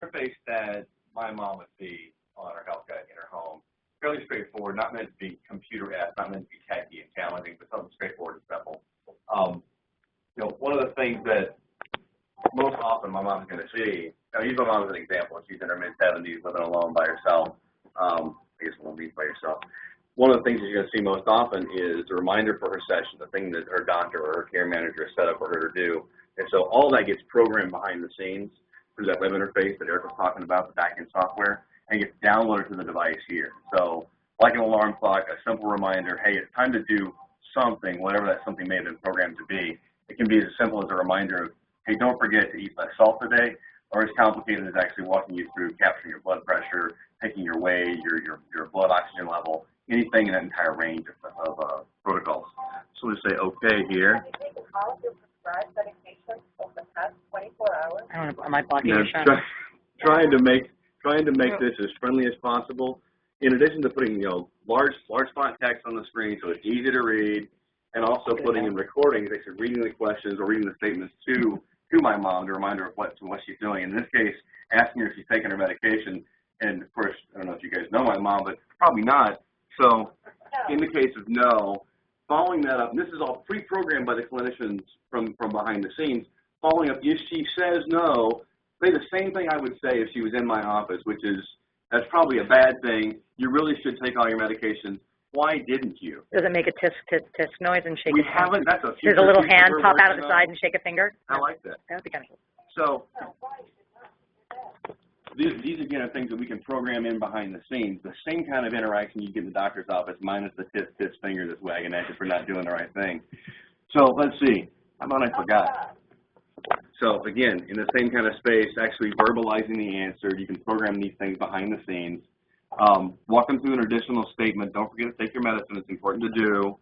interface that my mom would see on her health guide in her home. Fairly straightforward, not meant to be computer-esque, not meant to be techy and challenging, but something straightforward and simple. One of the things that most often my mom's going to see, I use my mom as an example. She's in her mid-70s, living alone by herself. I guess alone means by herself. One of the things that you're going to see most often is a reminder for her session, the thing that her doctor or her care manager set up for her to do. And so all that gets programmed behind the scenes through that web interface that Eric was talking about, the back-end software, and gets downloaded to the device here. So like an alarm clock, a simple reminder, hey, it's time to do something, whatever that something may have been programmed to be. It can be as simple as a reminder of, hey, don't forget to eat less salt today, or as complicated as actually walking you through capturing your blood pressure, taking your weight, your blood oxygen level, anything in that entire range of protocols. So we'll say OK here. All of your prescribed medications over the past 24 hours. I don't know, am I blocking your shot? Trying to make this as friendly as possible. In addition to putting large font text on the screen so it's easy to read, and also putting in recordings, actually reading the questions or reading the statements to my mom to remind her of what she's doing. In this case, asking her if she's taking her medication. And of course, I don't know if you guys know my mom, but probably not. So in the case of no, following that up, and this is all pre-programmed by the clinicians from behind the scenes, following up, if she says no, say the same thing I would say if she was in my office, which is, that's probably a bad thing. You really should take all your medications. Why didn't you? Does it make a tisk, tisk, tisk noise and shake We a haven't. That's a Does a little hand pop out of the side and shake a finger? I like that. That would be kind of cool. So these again are things that we can program in behind the scenes. The same kind of interaction you get in the doctor's office, minus the tisk, tisk finger that's wagging at you for not doing the right thing. So let's see. How about I forgot? So again, in the same kind of space, actually verbalizing the answer, you can program these things behind the scenes. Walk them through an additional statement. Don't forget to take your medicine. It's important to do.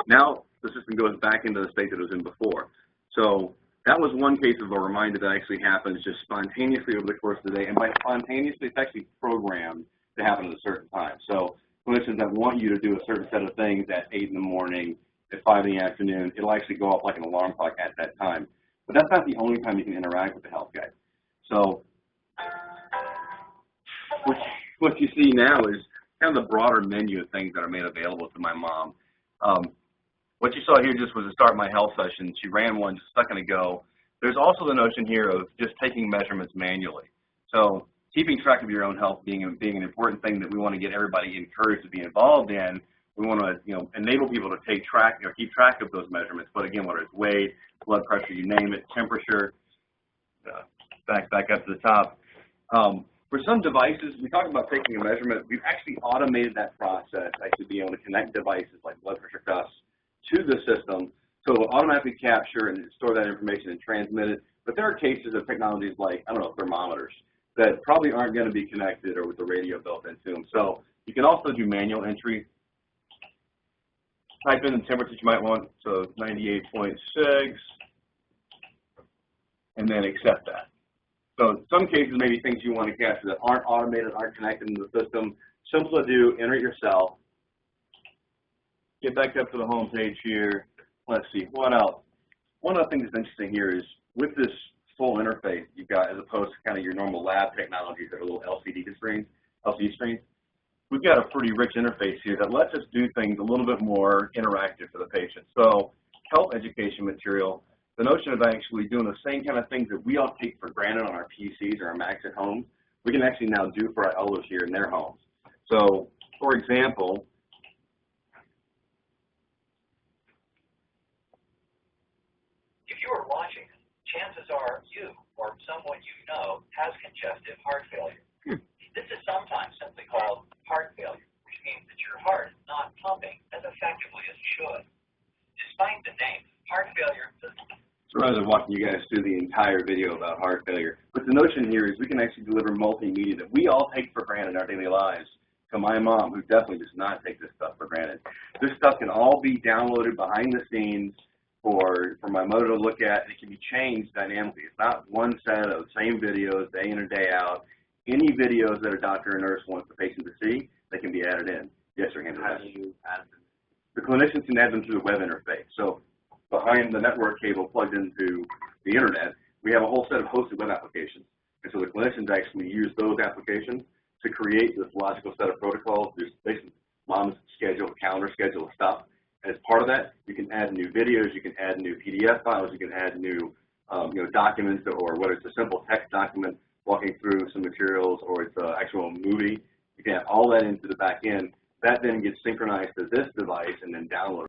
Now the system goes back into the state that it was in before. So that was one case of a reminder that actually happens just spontaneously over the course of the day. And by spontaneously, it's actually programmed to happen at a certain time. So clinicians that want you to do a certain set of things at 8 in the morning, at 5 in the afternoon, it'll actually go off like an alarm clock at that time. But that's not the only time you can interact with the health guide. So what you see now is kind of the broader menu of things that are made available to my mom. What you saw here just was to start my health session. She ran one just a second ago. There's also the notion here of just taking measurements manually. So keeping track of your own health being an important thing that we want to get everybody encouraged to be involved in. We want to enable people to keep track of those measurements. But again, whether it's weight, blood pressure, you name it, temperature, back up to the top. For some devices, we talk about taking a measurement. We've actually automated that process, actually being able to connect devices like blood pressure cuffs to the system, so it will automatically capture and store that information and transmit it. But there are cases of technologies like, I don't know, thermometers that probably aren't going to be connected or with the radio built into them. So you can also do manual entry. Type in the temperature you might want, so 98.6, and then accept that. So in some cases, maybe things you want to capture that aren't automated, aren't connected into the system, simple to do, enter it yourself. Get back up to the home page here. Let's see, what else? One of the things that's interesting here is with this full interface you've got, as opposed to kind of your normal lab technologies that are little LCD screens, we've got a pretty rich interface here that lets us do things a little bit more interactive for the patient. So health education material, the notion of actually doing the same kind of things that we all take for granted on our PCs or our Macs at home, we can actually now do for our elders here in their homes. So, for example, if you are watching, chances are you or someone you know has congestive heart failure. This is sometimes simply called heart failure, which means that your heart is not pumping as effectively as it should. Despite the name, heart failure. So rather than walking you guys through the entire video about heart failure, but the notion here is we can actually deliver multimedia that we all take for granted in our daily lives to my mom, who definitely does not take this stuff for granted. This stuff can all be downloaded behind the scenes for my mother to look at, and it can be changed dynamically. It's not one set of same videos day in and day out. Any videos that a doctor or nurse wants the patient to see, they can be added in. Yes, sir, Andrew. How do you add them? The clinicians can add them through the web interface. So behind the network cable plugged into the internet, we have a whole set of hosted web applications. And so the clinicians actually use those applications to create this logical set of protocols. There's basically mom's schedule, calendar schedule of stuff. As part of that, you can add new videos, you can add new PDF files, you can add new documents, or whether it's a simple text document walking through some materials, or it's an actual movie. You can add all that into the back end. That then gets synchronized to this device and then downloaded.